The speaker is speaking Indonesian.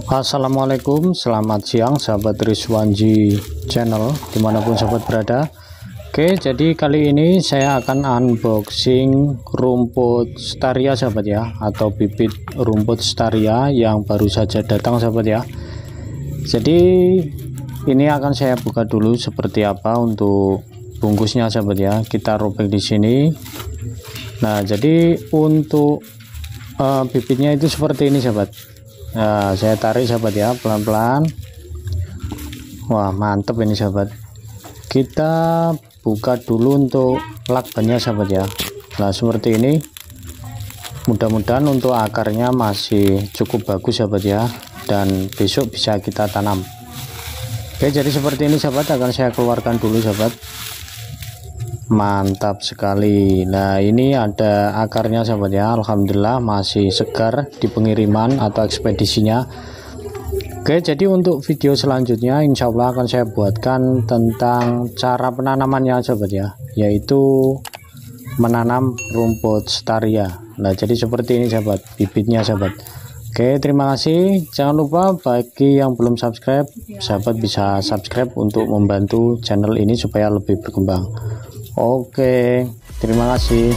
Assalamualaikum, selamat siang sahabat Rizwanji channel dimanapun sahabat berada. Oke, jadi kali ini saya akan unboxing rumput Staria sahabat ya, atau bibit rumput Staria yang baru saja datang sahabat ya. Jadi ini akan saya buka dulu seperti apa untuk bungkusnya sahabat ya. Kita robek di sini. Nah, jadi untuk bibitnya itu seperti ini sahabat. Nah, saya tarik sahabat ya, pelan-pelan. Wah, mantep ini sahabat. Kita buka dulu untuk lakbannya sahabat ya. Nah, seperti ini. Mudah-mudahan untuk akarnya masih cukup bagus sahabat ya, dan besok bisa kita tanam. Oke, jadi seperti ini sahabat, akan saya keluarkan dulu sahabat. Mantap sekali. Nah, ini ada akarnya sahabat ya, alhamdulillah masih segar di pengiriman atau ekspedisinya. Oke, jadi untuk video selanjutnya insya Allah akan saya buatkan tentang cara penanamannya sahabat ya, yaitu menanam rumput Staria. Nah, jadi seperti ini sahabat bibitnya sahabat. Oke, terima kasih. Jangan lupa bagi yang belum subscribe, sahabat bisa subscribe untuk membantu channel ini supaya lebih berkembang. Oke, terima kasih.